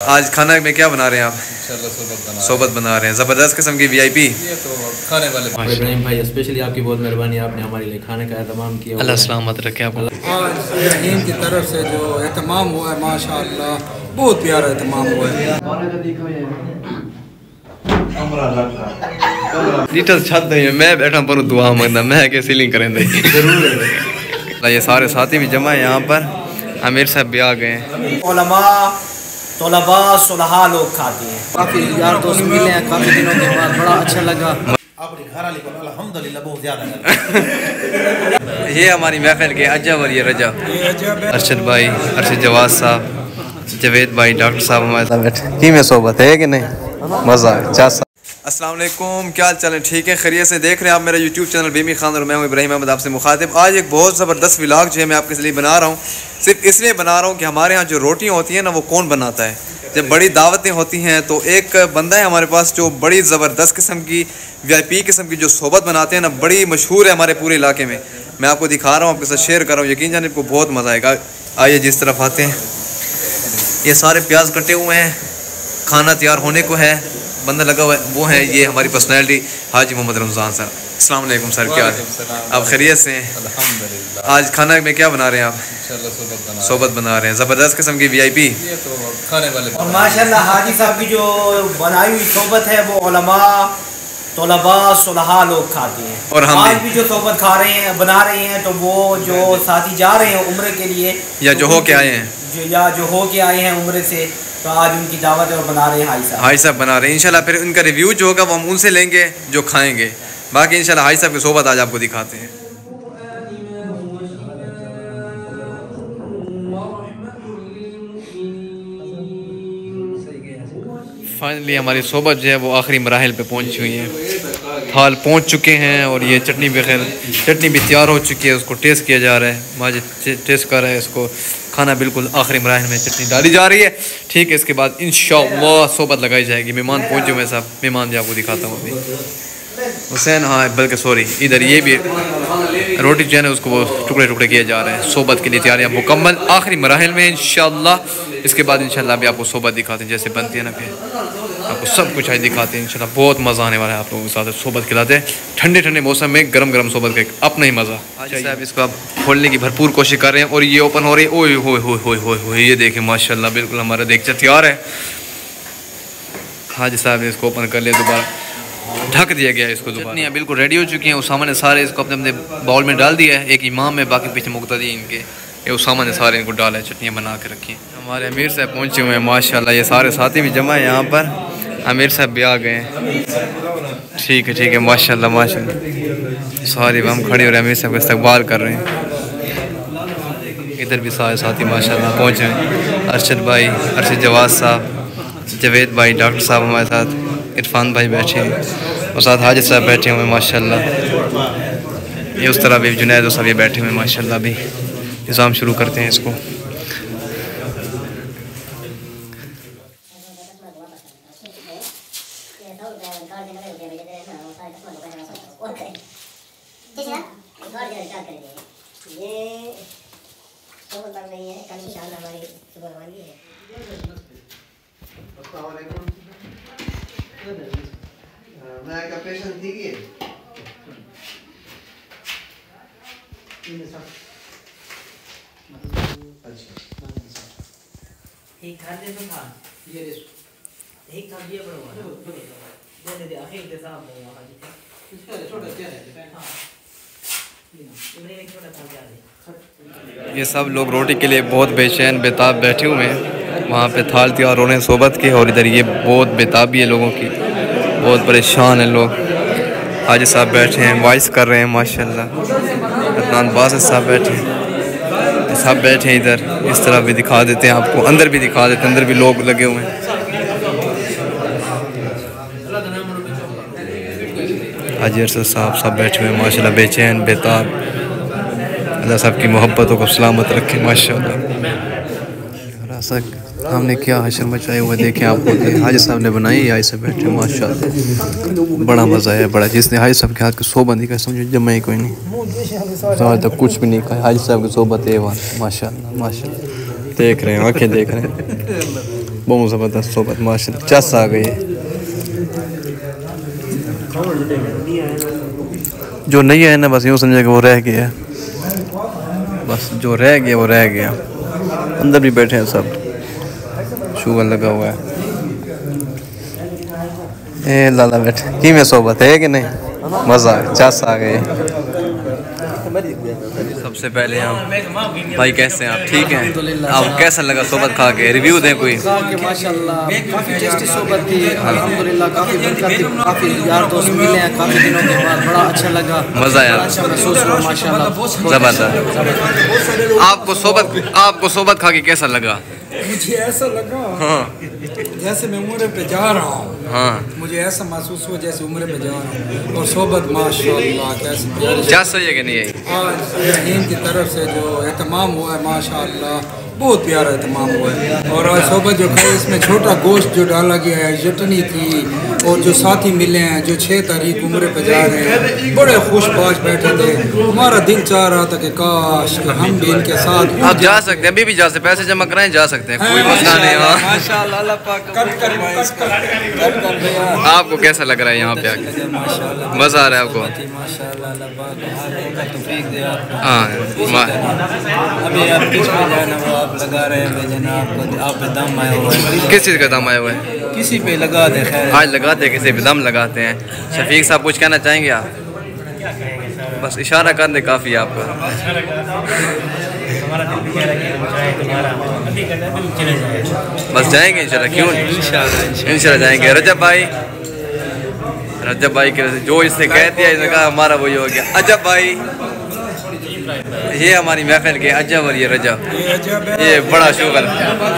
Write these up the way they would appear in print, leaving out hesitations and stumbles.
आज खाना में क्या बना रहे हैं आप? सोबत बना रहे हैं। ज़बरदस्त किस्म की वीआईपी तो खाने वाले इब्राहिम भाई स्पेशली आपकी बहुत मेहरबानी, आपने हमारे लिए खाने का एहतमाम किया। अल्लाह सलामत रखे आपको। आज रहीम की तरफ से जो एहतमाम हुआ है माशाअल्लाह बहुत प्यारा एहतमाम हुआ है। लीटर छत नहीं, मैं बैठा पर दुआ मंगना मैं के सीलिंग करें जरूर। ये सारे साथी भी जमा है यहाँ पर। आमिर साहब भी आ गए हैं। उलमा तलबा सुलहा लोग खाते हैं। काफ़ी यार दोस्त मिले हैं काफ़ी दिनों के बाद, बड़ा अच्छा लगा। अल्हम्दुलिल्लाह बहुत ज़्यादा। ये हमारी महफिल के अजब और ये रजा, अरशद भाई, अरशद जवाद साहब, जवेद भाई, डॉक्टर साहब हमारे साथ बैठे। की में सोबत है कि नहीं? मज़ा है। अस्सलाम वालेकुम, क्या हाल चाल है? ठीक है, खैरियत से देख रहे हैं आप मेरा यूट्यूब चैनल बेमी खान और मैं हूं इब्राहिम अहमद आपसे मुखातिब। आज एक बहुत ज़बरदस्त व्लॉग जो है मैं आपके लिए बना रहा हूं। सिर्फ इसलिए बना रहा हूं कि हमारे यहाँ जो रोटियां होती हैं ना वो कौन बनाता है। जब बड़ी दावतें होती हैं तो एक बंदा है हमारे पास जो बड़ी ज़बरदस्त किस्म की VIP किस्म की जो सोबत बनाते हैं ना, बड़ी मशहूर है हमारे पूरे इलाके में। मैं आपको दिखा रहा हूँ, आपके साथ शेयर कर रहा हूँ, यकीन जाने आपको बहुत मज़ा आएगा। आइए जिस तरफ आते हैं, ये सारे प्याज कटे हुए हैं, खाना तैयार होने को है, बंदा लगा हुआ है, वो है ये हमारी पर्सनैलिटी हाजी मोहम्मद रमज़ान सर। अस्सलाम वालेकुम सर, क्या हाल है? आप खैरियत से हैं? अल्हम्दुलिल्लाह। आज खाना में क्या बना रहे हैं आप? सोबत बना रहे हैं। ज़बरदस्त किस्म की VIP तो खाने वाले और माशाल्लाह हाजी साहब की जो बनाई हुई सोबत है वो उलमा तलबा सुलहा लोग खाते हैं। और हम आज भी जो सोबत खा रहे हैं बना रहे हैं तो वो जो साथी जा रहे हैं उम्रे के लिए या जो हो के आए हैं, जो हो के आए हैं उम्रे से, तो आज उनकी दावत है और बना रहे हैं हाई साहब बना रहे हैं। इंशाल्लाह फिर उनका रिव्यू जो होगा वो हम उनसे लेंगे जो खाएंगे। बाकी इंशाल्लाह हाई साहब की सोबत आज आपको दिखाते हैं। फाइनली हमारी सोबत जो है वो आखिरी मराहिल पे पहुंची हुई है। थाल पहुंच चुके हैं और ये चटनी भी तैयार हो चुकी है। उसको टेस्ट किया जा रहा है, माजी टेस्ट कर रहा है इसको। खाना बिल्कुल आखिरी मराहिल में चटनी डाली जा रही है। ठीक है, इसके बाद इंशाअल्लाह सोबत लगाई जाएगी। मेहमान पहुंचे हुए साहब, मेहमान भी आपको दिखाता हूँ अभी। हुसैन, हाँ बल्कि सॉरी, इधर ये भी रोटी जो है ना उसको वो टुकड़े टुकड़े किए जा रहे हैं। सोबत के लिए तैयारियाँ मुकम्मल आखिरी मराहिल में इंशाअल्लाह। इसके बाद इंशाअल्लाह भी आपको सोबत दिखाते हैं जैसे बनती है ना, फिर आपको सब कुछ आज दिखाते हैं इंशाअल्लाह। बहुत मज़ा आने वाला है आप लोगों के साथ। सोबत खिलाते हैं ठंडे ठंडे मौसम में, गरम गरम सोबत का अपना ही मज़ा। अच्छा साहब इसको आप खोलने की भरपूर कोशिश कर रहे हैं और ये ओपन हो रही है। ओए हो ये देखें माशाल्लाह, बिल्कुल हमारा देखते तैयार है। हाजी साहब ने इसको ओपन कर लिया, दोबारा ढक दिया गया इसको। चटनियाँ बिल्कुल रेडी हो चुकी हैं। उसामा ने सारे इसको अपने अपने बाउल में डाल दिया है। एक इमाम है, बाकी पीछे मुक्तदी इनके, ये उसामा ने सारे इनको डाला है, चटनियाँ बना के रखी हैं। हमारे अमीर साहब पहुँचे हुए हैं माशाल्लाह। ये सारे साथी भी जमा है यहाँ पर। अमीर साहब भी आ गए हैं। ठीक है माशाल्लाह माशाल्लाह। सारे हम खड़े हो रहे हैं, अमीर साहब का इस्तकबाल कर रहे हैं। इधर भी सारे साथी माशाल्लाह पहुँचे हैं। अरशद भाई, अरशद जवाद साहब, जवेद भाई, डॉक्टर साहब हमारे साथ, इरफान भाई बैठे हैं और साथ हाजिर साहब बैठे हुए हैं माशाल्लाह। ये उस तरह भी जुनैद साहब ये बैठे हुए हैं माशाल्लाह। भी निज़ाम शुरू करते हैं इसको। मैं का पेशेंट थी कि एक खाते तो था ये एक था ये बड़ा दे आखिर के साथ हो हाजी इसका छोटा क्या है। हां ये सब लोग रोटी के लिए बहुत बेचैन बेताब बैठे हुए हैं। वहाँ पे थाल तैयार हो रहे हैं सोबत के, और इधर ये बहुत बेताबी है लोगों की, बहुत परेशान हैं लोग। हाजी साहब बैठे हैं, वॉइस कर रहे हैं माशाल्लाह। अदनान बासित साहब बैठे हैं, सब बैठे हैं इधर। इस तरह भी दिखा देते हैं आपको, अंदर भी दिखा देते हैं, अंदर भी लोग लगे हुए हैं। हाजी अरशद साहब सब बैठे हुए हैं माशाल्लाह, बेचैन बेताब। अल्लाह साहब की मोहब्बतों को सलामत रखे माशाल्लाह। हमने क्या हशर मचाए हुए देखें आपको। हाजी साहब ने बनाई, हाजी साहब बैठे माशाल्लाह, बड़ा मज़ा है बड़ा। जिसने हाजी साहब के हाथ की सोबत नहीं खाई समझो जमा ही कोई नहीं, आज तक कुछ भी नहीं खाया। हाजी साहब की सोबत है माशाल्लाह माशाल्लाह। देख रहे हैं, आँखें देख रहे हैं। बहुत ज़बरदस्त सोबत माशाल्लाह। चस आ गई है। जो नहीं है ना बस यूँ समझे कि वो रह गया है, बस जो रह गया वो रह गया। अंदर भी बैठे हैं सब, शुगर लगा हुआ है। ए लाला बैठे की में सोबत है कि नहीं, मज़ा आ, चस आ गई। सबसे पहले हम भाई कैसे हैं आप, ठीक हैं? आप कैसा लगा सोबत खा के, रिव्यू दें कोई। माशाल्लाह काफ़ी टेस्टी सोबत थी अल्हम्दुलिल्लाह, काफ़ी बरकत थी, काफ़ी यार दोस्त मिले हैं काफ़ी दिनों के बाद, बड़ा अच्छा लगा, मज़ा आया, अच्छा महसूस हुआ माशाल्लाह, ज़बरदस्त। आपको सोबत खा के कैसा लगा? मुझे ऐसा लगा जैसे मैं उम्र पे जा रहा हूँ, मुझे ऐसा महसूस हुआ जैसे उम्र पे जा रहा हूँ। और सोबत माशाल्लाह कैसे प्यारी, क्या सही है कि नहीं है? आज रहीम की तरफ से जो एहतमाम हुआ है माशाल्लाह बहुत प्यारा एहतमाम हुआ है। और आज सोबत जो खाई इसमें छोटा गोश्त जो डाला गया है, चटनी थी, और जो साथी मिले हैं जो 6 तारीख उम्र पे जा रहे हैं, बड़े खुशबाश बैठे थे। हमारा दिल चाह रहा था कि काश कि हम भी इनके साथ आप जा सकते हैं, अभी भी जा सकते, पैसे जमा कराएं, जा सकते हैं, कोई मसला नहीं है। माशाल्लाह अल्लाह पाक आपको कैसा लग रहा है यहाँ पे आके? मज़ा आ रहा है आपको? हाँ, अभी आप किस पे जाना वो आप लगा रहे हैं जनाब, आप पे दम आया हुआ है। किस चीज़ का दम आया हुआ है? किसी पे लगा दे, खैर आज लगाते हैं, किसी पे दम लगाते हैं। शफीक साहब कुछ कहना चाहेंगे आप? बस इशारा कर दे, काफ़ी है आपका। बस जाएंगे इंशाल्लाह, क्यों नहीं, इंशाल्लाह जाएंगे। रजब भाई के जो इसने कह दिया, इसने कहा हमारा वही हो गया। अजब भाई, ये हमारी महफिल के अजब और ये रजब, ये बड़ा शुगर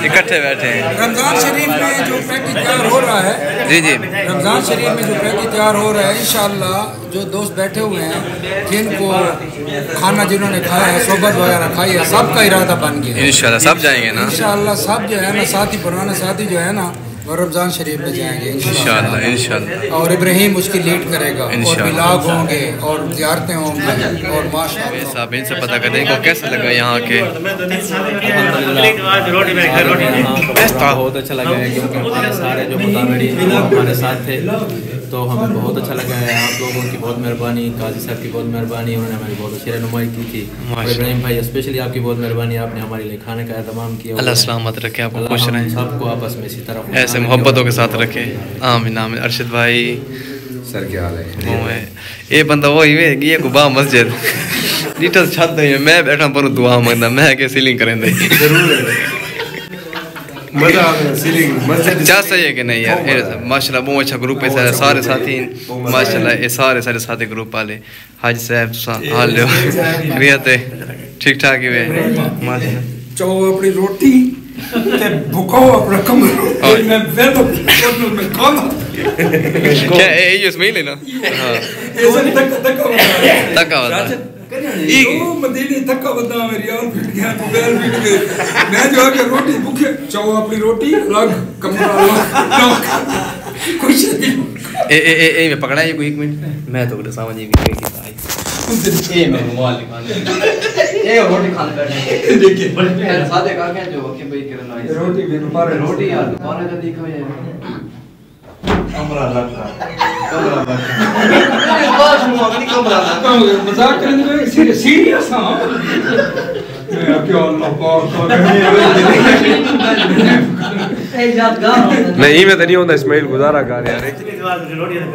इकट्ठे बैठे हैं। रमज़ान शरीफ में जो पैकेज तैयार हो रहा है, जी जी, रमज़ान शरीफ में जो पैकेज तैयार हो रहा है, इंशाल्लाह जो दोस्त बैठे हुए हैं जिनको खाना जिन्होंने खाया है, सोबत वगैरह खाई है, सबका इरादा बन गया। इंशाल्लाह सब जाएंगे ना, इंशाल्लाह सब जो है ना, साथी पुराने साथी जो है ना वो रमज़ान शरीफ में जाएंगे इंशाल्लाह इंशाल्लाह। और इब्राहिम उसकी लीड करेगा, और मिलाद होंगे और ज़ियारतें होंगी। और माशाअल्लाह साहब इनसे पता करें इनको कैसा लगा यहाँ के। बहुत अच्छा लगा है क्योंकि हमारे सारे जो मुताबिरी हमारे साथ थे, तो हमें बहुत अच्छा लगा है। आप लोगों की बहुत मेहरबानी, काजी साहब की बहुत मेहरबानी, उन्होंने हमारी बहुत अच्छी रहनुमाई की थी। और इब्राहिम भाई स्पेशली आपकी बहुत मेहरबानी, आपने हमारे लिए खाने का एहतमाम किया। अल्लाह सलामत रखे, आपको खुश रहें, सबको आपस में इसी तरह ऐसे मोहब्बतों के साथ रखे। आमीन आमीन। अरशद भाई सर क्या हाल है? ये बंदा वो ही ये गुबा मस्जिद नीटल छत है, मैं बैठा पर दुआ मंगदा, मैं के सीलिंग करें दे मजा आ गया सीलिंग मस्जिद क्या सही है कि नहीं यार? माशाल्लाह बहुत अच्छा ग्रुप है, सारे साथी माशाल्लाह, ये सारे साथी ग्रुप वाले। हाजी साहब हाल लो खैरियत है, ठीक ठाक ही हुए माशाल्लाह। चाहो अपनी रोटी ते भुकाओ अपना कमर मैं वेलो में खाना क्या ये इसमें ही ना? हां ऐसा नहीं तक वाला ओ मदीने तक बंदा मेरी यार फिट गया, मोबाइल फिट गए। मैं जो है रोटी भूखे चाहो अपनी रोटी अलग कमरा अलग कुछ नहीं। ए मैं पकड़ा ये कोई 1 मिनट, मैं तो कुछ समझ नहीं गई भाई। ये मैं मोबाइल दिखाने ये रोटी खाने बैठे देखिए सादे का क्या जो के भाई करना है रोटी भी दोपहर रोटी यार दोपहर का देखो यार कमरा लगता मजाक करने सीरियस हाँ नहीं मैं तो नहीं होता इस्माइल गुजारा कर यार।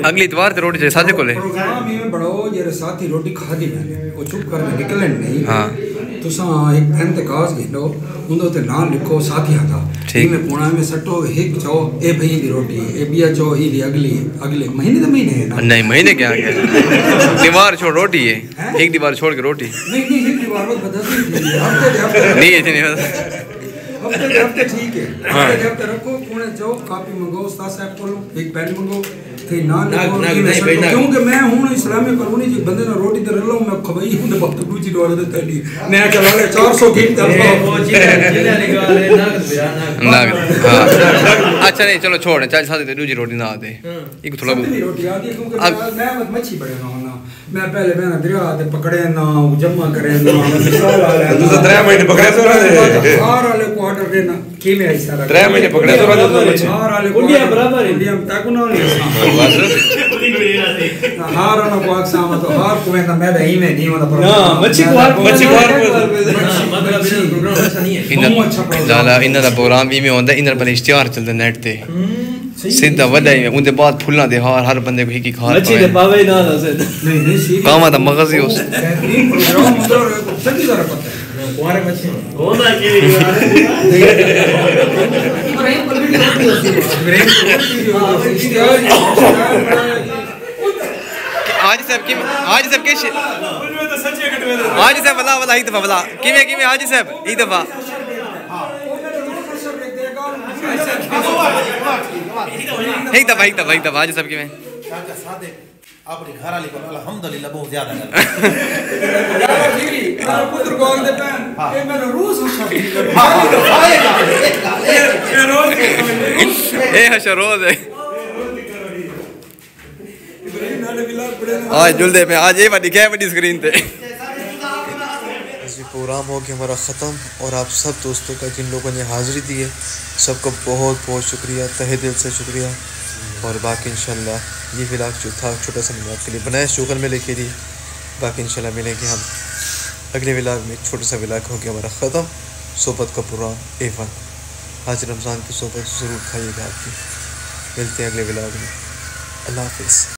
अगली इतवार ते रोटी चाहिए सादे को ले प्रोग्राम में बड़ो ये साथी रोटी खा दी मैंने वो चुप कर निकलन नहीं। हां तुसा एक पेन ते कागज घेलो उंदो ते नाम लिखो साथी आदा ठीक में पुणा में सटो एक चो ए भई दी रोटी है ए बिया चो ई दी अगले महीने दे महीने है ना नहीं महीने क्या आ गया दीवार छोड़ रोटी है एक दीवार छोड़ के रोटी नहीं एक दीवार मत बता दी हफ्ते नहीं ऐसे नहीं हफ्ते ठीक है हफ्ते रखो पुणे जाओ कॉपी मंगाओ उस्ताद साहब को एक पेन मंगाओ थे क्योंकि मैं हूं इस्लामी कॉलोनी जी बंदे ना रोटी दे रलो मैं खवाई हूं ते वक्त दूजी डोर दे तली मैं चला ले 400 गिन दे ना अच्छा नहीं चलो छोड़ चाचा साथ दे दूजी रोटी ना दे एक थोड़ा रोटी आती है क्योंकि मैं मच्छी बड़े ना होना मैं पहले मैंने दरिया ते पकड़े ना जमा करे ना मसाला ले तू 3 महीने पकड़े तो रहे हार वाले को ऑर्डर देना की में ऐसा 3 महीने पकड़े तो रहे हार वाले को इंडिया बराबर इंडिया में ताको ना हार वाला को अक्सा तो हार को मैं ही में नहीं होता ना मच्छी को हार मतलब प्रोग्राम अच्छा नहीं है जाला इन्ना दा प्रोग्राम भी में होंदा इन्ना पर इश्तिहार चलदा नेट ते सीधा वडाई में उनके बाद फुल्ला दे हर बंदे को एक एक हार मच्छी दे पावे ना से नहीं सीधी कामा दा मगज ही उस प्रोग्राम उधर चंगी तरह पता है कुआरे मच्छी होता की आज सब की आज सब के आज सब वाला वाला एक दफा वाला किमे आज सब एक दफा एक दफा आज सब किमे अपने घर वाली को अल्हम्दुलिल्लाह बहुत ज्यादा पुत्र को दे पैन ये मैंने रोज ए हश रोज है आज जुलदे पे आज ये बड़ी स्क्रीन पे प्रोग्राम हो गया हमारा ख़त्म और आप सब दोस्तों का जिन लोगों ने हाज़िरी दी है सबका बहुत बहुत शुक्रिया तहे दिल से शुक्रिया और बाकी इंशाल्लाह ये व्लॉग जो था छोटा सा मैं आपके लिए बनाया शुगर में लेके दी बाकी इंशाल्लाह मिलेंगे हम अगले व्लॉग में छोटा सा व्लॉग हो गया हमारा ख़त्म सोबत का प्रोग्राम A1 आज रमज़ान की सोबत ज़रूर खाइएगा आपकी मिलते हैं अगले व्लॉग में अल्लाह हाफ़िज़।